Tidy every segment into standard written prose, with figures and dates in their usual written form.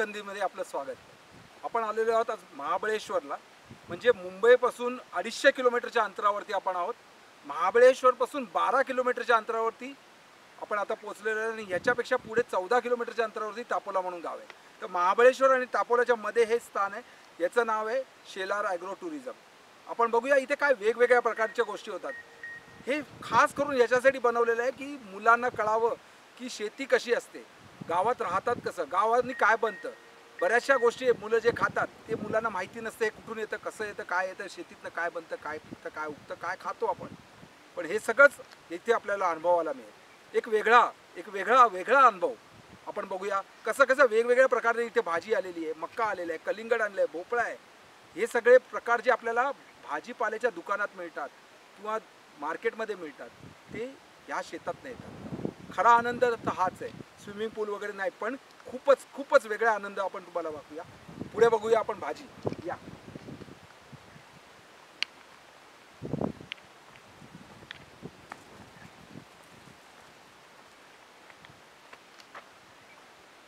सेकंदीमध्ये आपलं स्वागत. आपण आलेलो आहोत आज महाबळेश्वरला. म्हणजे मुंबईपासून 250 किलोमीटरच्या अंतरावरती आपण आहोत. महाबळेश्वरपासून 12 किलोमीटरच्या अंतरावरती आपण आता पोहोचलेलो आहे आणि याच्यापेक्षा पुढे 14 किलोमीटरच्या अंतरावरती तापोला म्हणून गाव आहे. तर महाबळेश्वर आणि तापोलाच्या मध्ये हे स्थान आहे. याचं नाव आहे शेलार ॲग्रो टुरिझम. आपण बघूया इथे काय वेगवेगळ्या प्रकारच्या गोष्टी होतात. हे खास करून याच्यासाठी बनवलेलं आहे की मुलांना कळावं की शेती कशी असते, गावात राहतात कसं, गावांनी काय बनतं. बऱ्याचशा गोष्टी मुलं जे खातात ते मुलांना माहिती नसते, हे कुठून येतं, कसं येतं, काय येतं, शेतीतनं काय बनतं, काय पिकतं, काय उगतं, काय खातो आपण. पण हे सगळंच इथे आपल्याला अनुभवायला मिळेल. एक वेगळा अनुभव. आपण बघूया कसं कसं वेगवेगळ्या प्रकारे इथे भाजी आलेली आहे, मक्का आलेला आहे, कलिंगड आणलं आहे, भोपळा आहे. हे सगळे प्रकार जे आपल्याला भाजीपाल्याच्या दुकानात मिळतात किंवा मार्केटमध्ये मिळतात ते या शेतात येतात. खरा आनंद तर हाच आहे. स्विमिंग पूल वगैरे नाही, पण खूपच वेगळा आनंद आपण तुम्हाला बघूया. पुढे बघूया आपण भाजी. या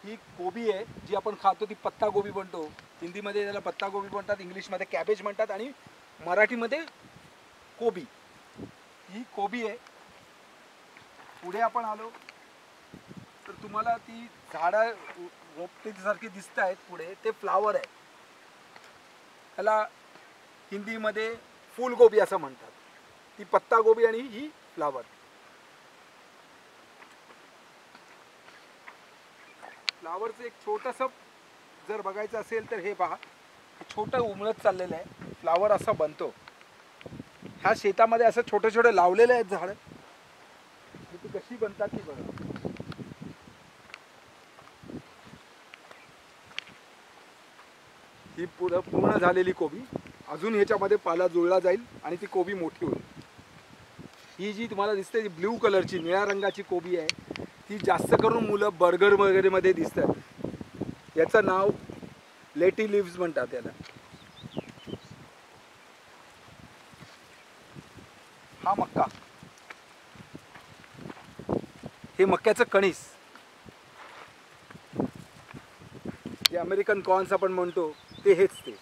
ही कोबी आहे जी आपण खातो, ती पत्ता गोबी म्हणतो. हिंदीमध्ये त्याला पत्ता गोबी म्हणतात, इंग्लिशमध्ये कॅबेज म्हणतात आणि मराठीमध्ये कोबी. ही कोबी आहे. पुढे आपण आलो तर तुम्हाला ती झाडं रोपटीसारखी दिसत आहेत. पुढे ते फ्लावर आहे. त्याला हिंदीमध्ये फुलगोबी असं म्हणतात. ती पत्ता गोबी आणि ही फ्लावर. फ्लावरचं एक छोटंसं जर बघायचं असेल तर हे पहा, छोटं उमळत चाललेलं आहे. फ्लावर असा बनतो. ह्या शेतामध्ये असं छोटे लावलेले आहेत झाडं. ती कशी बनतात ती बघा. ही पूर्ण झालेली कोबी. अजून ह्याच्यामध्ये पाला जुळला जाईल आणि ती कोबी मोठी होईल. ही जी तुम्हाला दिसते ती ब्ल्यू कलरची, निळ्या रंगाची कोबी आहे. ती जास्त करून मुलं बर्गर वगैरे मध्ये दिसतात. याचं नाव लेटी लिव्स म्हणतात याला. हा मक्का, हे मक्याचं कणीस, जे अमेरिकन कॉर्न्स आपण म्हणतो ते हेच ते.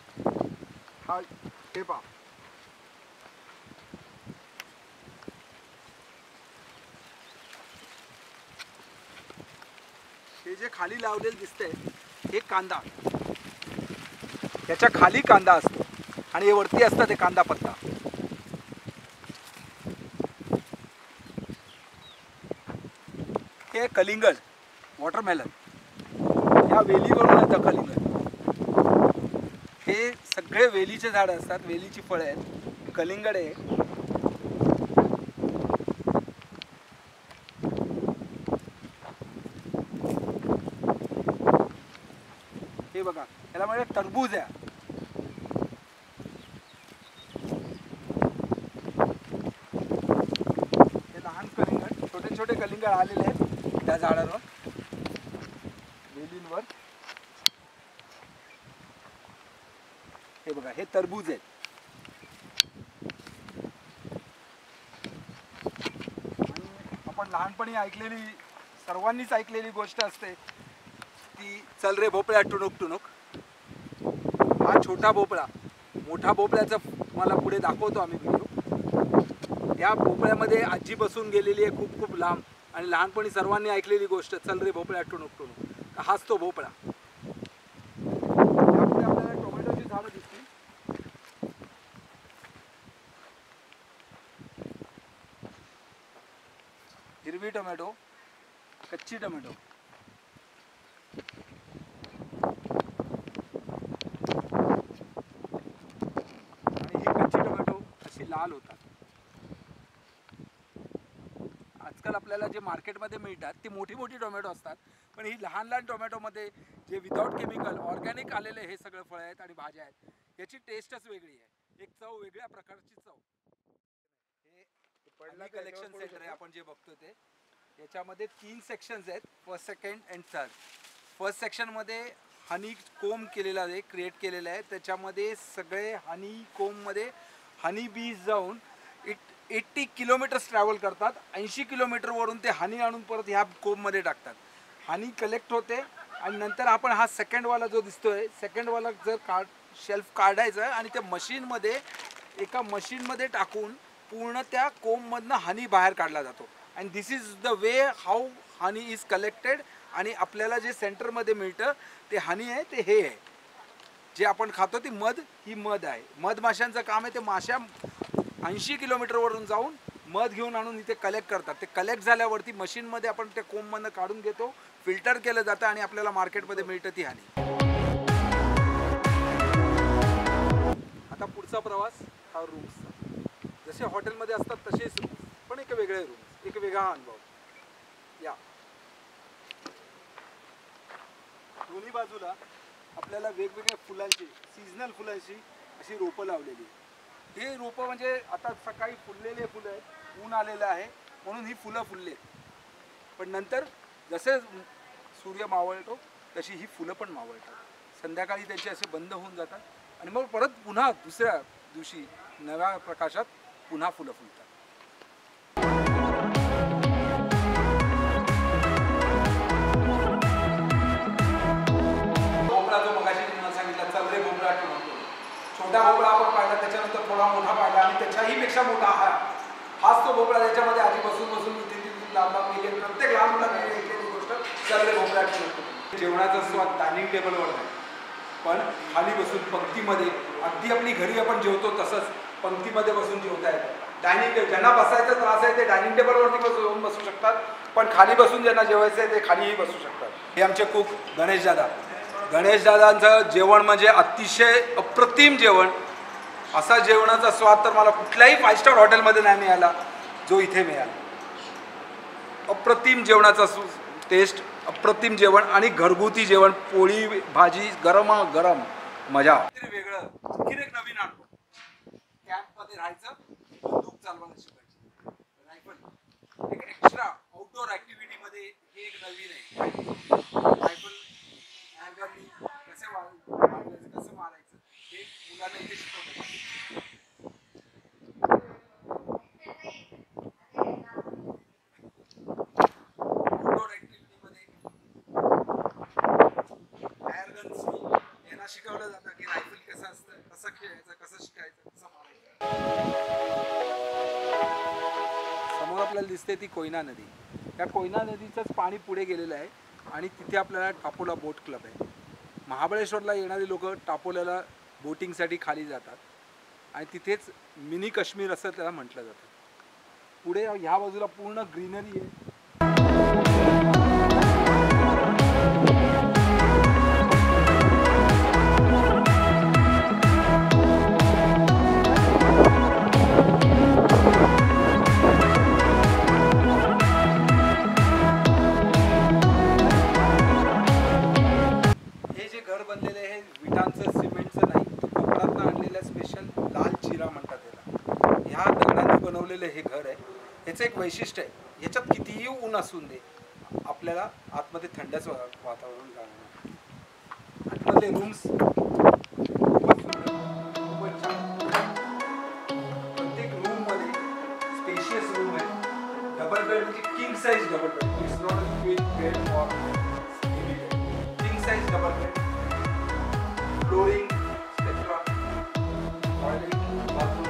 हा हे पहा, हे जे खाली लावलेलं दिसतंय हे कांदा. याच्या खाली कांदा असतो आणि हे वरती असतं ते कांदा पत्ता. हे कलिंगड, वॉटरमेलन. या वेलीवरून येतं कलिंगड. हे सगळे वेलीचे झाड असतात, वेलीची फळं आहेत. कलिंगड आहे. हे बघा, याला म्हणजे टरबूज आहे. हे लहान कलिंगड, छोटे कलिंगड आलेले आहेत त्या झाडावर, वेलींवर. हे बघा, हे टरबूज आहेत. आणि आपण लहानपणी ऐकलेली, सर्वांनीच ऐकलेली गोष्ट असते ती, चल रे भोपळ्या टुणूक टुणूक. हा छोटा भोपळा. मोठा भोपळ्याचा मला पुढे दाखवतो आम्ही व्हिडिओ. या भोपळ्यामध्ये आजी बसून गेलेली आहे खूप लांब. आणि लहानपणी सर्वांनी ऐकलेली गोष्ट, चल रे भोपळ्या टुणूक टुणूक. हाच तो भोपळा. यापुढे आपल्याला टोमॅटोची झाडं दिसतील. हिरवी टोमॅटो, कच्ची टोमॅटो. आणि ही कच्ची टोमॅटो अशी लाल होतात. आजकाल आपल्याला जे मार्केटमध्ये मिळतात ती मोठी टोमॅटो असतात, पण ही लहान टोमॅटोमध्ये जे विदाऊट केमिकल ऑर्गॅनिक आलेले हे सगळं फळं आहेत आणि भाज्या आहेत. याची टेस्टच वेगळी आहे. एक चव, वेगळ्या प्रकारची चव. हे कलेक्शन सेंटर आहे आपण जे बघतो ते. याच्यामध्ये 3 सेक्शन्स आहेत, first, second and third. First सेक्शनमध्ये हनी कोम केलेला आहे, क्रिएट केलेला आहे. त्याच्यामध्ये सगळे हनी कोममध्ये हनी बीज जाऊन 80 किलोमीटर्स ट्रॅव्हल करतात. 80 किलोमीटरवरून ते हनी आणून परत ह्या कोममध्ये टाकतात. हनी कलेक्ट होते आणि नंतर आपण हा सेकंडवाला जो दिसतोय सेकंडवाला जर शेल्फ काढायचं आणि त्या मशीनमध्ये एका मशीनमध्ये टाकून पूर्ण त्या कोंबमधनं हनी बाहेर काढला जातो. And this is the way how honey is collected. आणि आपल्याला जे सेंटरमध्ये मिळतं ते हनी आहे ते हे आहे जे आपण खातो ती मध. ही मध आहे. मधमाशांचं काम आहे ते माशा 80 किलोमीटरवरून जाऊन मध घेऊन आणून इथे कलेक्ट करतात. ते कलेक्ट झाल्यावरती मशीनमध्ये आपण त्या कोंबमधनं काढून घेतो, फिल्टर केलं जातं आणि आपल्याला मार्केटमध्ये मिळतं ती हनी. आता पुढचा प्रवास हा रूम्सचा. जसे हॉटेलमध्ये असतात तसेच रूम्स, पण एक वेगळे रूम्स, एक वेगळा अनुभव. या दोन्ही बाजूला आपल्याला वेगवेगळ्या फुलांची, सीझनल फुलांची अशी रोपं लावलेली. हे रोपं म्हणजे आता सकाळी फुललेले फुलं आहेत, ऊन आलेलं आहे म्हणून ही फुलं फुलले. पण नंतर जसे सूर्य मावळतो तशी ही फुलं पण मावळतात. संध्याकाळी त्यांचे असे बंद होऊन जातात आणि मग परत पुन्हा दुसऱ्या दिवशी नव्या प्रकाशात पुन्हा फुलं फुलतात. भोपळा जो मगाशी तुम्हाला सांगितला चलरे भोपळा म्हणतो. छोटा भोपळा आपण पाहिला, त्याच्यानंतर थोडा मोठा पाहिला आणि त्याच्याही पेक्षा मोठा हाच तो भोपळा ज्याच्यामध्ये आधी बसून इथे लांब गेले. प्रत्येक लहान मुलांनी ऐकलेली गोष्ट चलरे भोपळा म्हणतो. जेवणाचा स्वाद डायनिंग टेबलवर नाही, पण खाली बसून पंक्तीमध्ये, अगदी आपली घरी आपण जेवतो तसंच पंक्तीमध्ये बसून जेवता येतं. डायनिंग टेबल ज्यांना बसायचा त्रास आहे ते डायनिंग टेबलवरती जाऊन बसू शकतात, पण खाली बसून ज्यांना जेवायचं आहे ते खालीही बसू शकतात. हे आमचे कुक गणेश दादा. गणेश दादांचं जेवण म्हणजे अतिशय अप्रतिम जेवण. असा जेवणाचा स्वाद तर मला कुठल्याही 5 स्टार हॉटेलमध्ये नाही मिळाला जो इथे मिळाला. अप्रतिम जेवणाचा टेस्ट, अप्रतिम जेवण आणि घरगुती जेवण, पोळी भाजी गरम मजा. वेगळं आणखी एक नवीन अनुभव. कॅम्पमध्ये राहायचं, बंदूक चालवायला शिकायची, रायफल एक एक्स्ट्रा आउटडोर ॲक्टिव्हिटीमध्ये हे एक नवीन आहे. रायफल कसं मारायचं हे मुलांना इथे शिकवतात. आउटडोर ॲक्टिव्हिटीमध्ये एअरगन्स यांना शिकवलं जातं की रायफल कसं असतं, कसं खेळायचं, कसं शिकायचं, कसं मारायचं. समोर आपल्याला दिसते ती कोयना नदी. त्या कोयना नदीचंच पाणी पुढे गेलेलं आहे आणि तिथे आपल्याला टापोला बोट क्लब आहे. महाबळेश्वरला येणारी लोक टापोल्याला बोटिंगसाठी खाली जातात आणि तिथेच मिनी काश्मीर असं त्याला म्हटलं जातं. पुढे ह्या बाजूला पूर्ण ग्रीनरी आहे. हे घर आहे. ह्याचं एक वैशिष्ट्य आहे, ह्याच्यात कितीही ऊन असून दे आपल्याला आतमध्ये थंडच वातावरण जाणवणार. आतमध्ये रूम्स खूपच छान. प्रत्येक रूम मध्ये स्पेशियस रूम आहे. डबल बेड म्हणजे king size double bed. It's not a queen bed or heavy bed. King size double bed. Flooring, spectra, toilet, bathroom.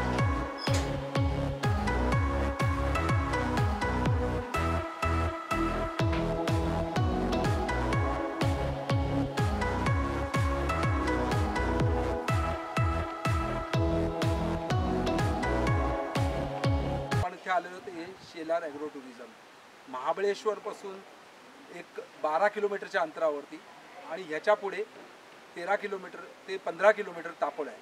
आलेलो ते हे शेलार ॲग्रो टुरिझम. महाबळेश्वरपासून एक 12 किलोमीटरच्या अंतरावरती आणि ह्याच्या पुढे 13 किलोमीटर ते 15 किलोमीटर टापोला आहे.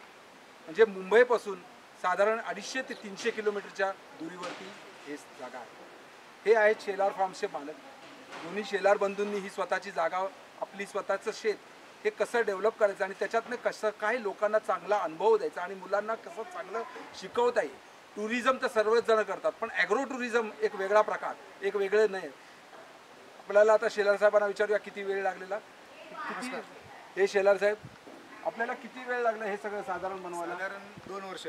म्हणजे मुंबईपासून साधारण 250 ते 300 किलोमीटरच्या दुरीवरती हे जागा आहे. हे आहेत शेलार फार्म्सचे मालक. दोन्ही शेलार बंधूंनी ही स्वतःची जागा, आपली स्वतःचं शेत हे कसं डेव्हलप करायचं आणि त्याच्यातनं कसं काय लोकांना चांगला अनुभव द्यायचा आणि मुलांना कसं चांगलं शिकवता येईल. टुरिझम तर सर्वच जण करतात, पण ॲग्रो टुरिझम एक वेगळा प्रकार, एक वेगळं नाही. आपल्याला आता शेलार साहेबांना विचारूया किती वेळ लागलेला. हे शेलार साहेब, आपल्याला किती वेळ लागला हे सगळं साधारण बनवायला? साधारण 2 वर्ष.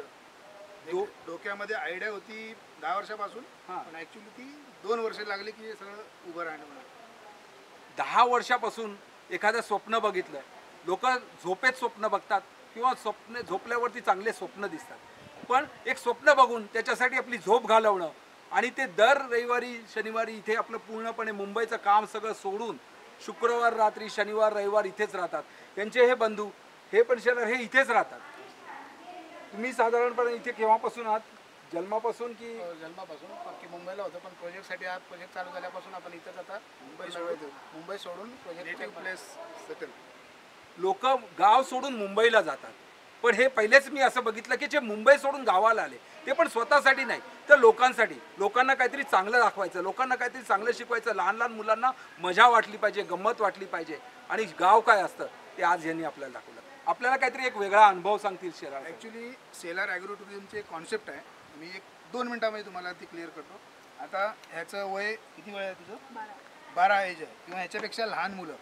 डोक्यामध्ये आयडिया होती 10 वर्षापासून, पण ॲक्च्युली ती 2 वर्ष लागली की हे सगळं उभं राहणं. 10 वर्षापासून एखादं स्वप्न बघितलं, लोक झोपेत स्वप्न बघतात किंवा झोपल्यावरती चांगले स्वप्न दिसतात, पण एक स्वप्न बघून त्याच्यासाठी आपली झोप घालवणं आणि ते दर रविवारी शनिवारी इथे आपलं पूर्णपणे मुंबईचं काम सगळं सोडून शुक्रवार रात्री शनिवार रविवार इथेच राहतात. त्यांचे हे बंधू हे पण शेलार हे इथेच राहतात. तुम्ही साधारणपणे इथे केव्हापासून आहात? जन्मापासून की? जन्मापासून की मुंबईला होतं, पण प्रोजेक्टसाठी हा प्रोजेक्ट चालू झाल्यापासून आपण इथंच आता मुंबई सोडून प्रोजेक्ट प्लेस सेटल. लोक गाव सोडून मुंबईला जातात, पण हे पहिलेच मी असं बघितलं की जे मुंबई सोडून गावाला आले ते पण स्वतःसाठी नाही तर लोकांसाठी. लोकांना काहीतरी चांगलं दाखवायचं, लोकांना काहीतरी चांगलं शिकवायचं, लहान लहान मुलांना मजा वाटली पाहिजे, गंमत वाटली पाहिजे आणि गाव काय असतं ते आज यांनी आपल्याला दाखवलं. आपल्याला काहीतरी एक वेगळा अनुभव सांगतील शेलार. ॲक्च्युली शेलार ॲग्रो टुरिझमची एक कॉन्सेप्ट आहे. मी एक 2 मिनिटामध्ये तुम्हाला ती क्लिअर करतो. आता ह्याचं वय किती वय आहे तुझं? 12 एज आहे किंवा ह्याच्यापेक्षा लहान मुलं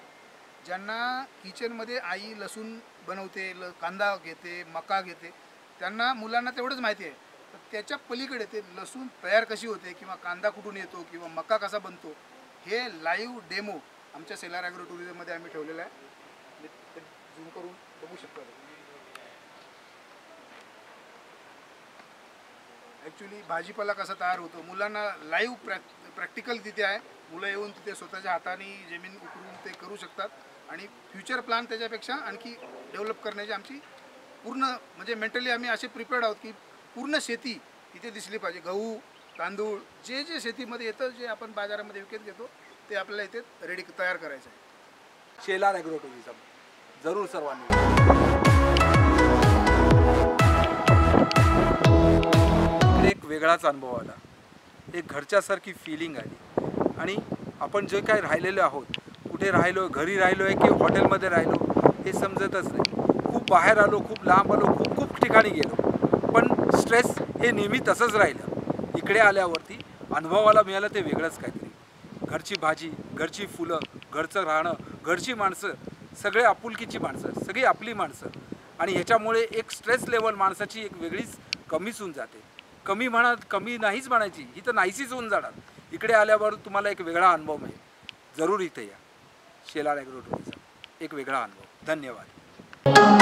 ज्यांना किचनमध्ये आई लसूण बनवते, कांदा घेते, मका घेते, त्यांना मुलांना तेवढंच माहिती आहे. तर त्याच्या पलीकडे ते लसूण तयार कशी होते किंवा कांदा कुठून येतो किंवा मका कसा बनतो हे लाईव्ह डेमो आमच्या शेलार ॲग्रो टुरिझममध्ये आम्ही ठेवलेलं आहे. झूम करून बघू शकतो. ॲक्च्युली भाजीपाला कसा तयार होतो मुलांना लाईव्ह प्रॅक्टिकल तिथे आहे. मुलं येऊन तिथे स्वतःच्या हाताने जमीन उकरून ते करू शकतात आणि फ्युचर प्लॅन त्याच्यापेक्षा आणखी डेव्हलप करण्याची आमची पूर्ण म्हणजे मेंटली आम्ही असे प्रिपेअर्ड आहोत की पूर्ण शेती तिथे दिसली पाहिजे. गहू, तांदूळ जे जे शेतीमध्ये येतं, जे आपण बाजारामध्ये विकत घेतो ते आपल्याला इथे रेडी तयार करायचं आहे. शेलार ॲग्रो टुरिझम जरूर सर्वांनी. एक वेगळाच अनुभव आला, एक घरच्यासारखी फिलिंग आली आणि आपण जे काय राहिलेलो आहोत, कुठे राहिलो, घरी राहिलो आहे की हॉटेलमध्ये राहिलो हे समजतच नाही. खूप बाहेर आलो, खूप लांब आलो, खूप खूप ठिकाणी गेलो, पण स्ट्रेस हे नेहमी तसंच राहिलं. इकडे आल्यावरती अनुभवाला मिळालं ते वेगळंच काहीतरी. घरची भाजी, घरची फुलं, घरचं राहणं, घरची माणसं, सगळे आपुलकीची माणसं, सगळी आपली माणसं आणि ह्याच्यामुळे एक स्ट्रेस लेवल माणसाची एक वेगळीच कमीच होऊन जाते. कमी म्हणा, कमी नाहीच म्हणायची, ही तर नाहीशीच होऊन जाणार. इकडे आल्यावर तुम्हाला एक वेगळा अनुभव मिळेल. जरूर इथे या. शेलार ॲग्रो टुरिझम एक वेगळा अनुभव. धन्यवाद.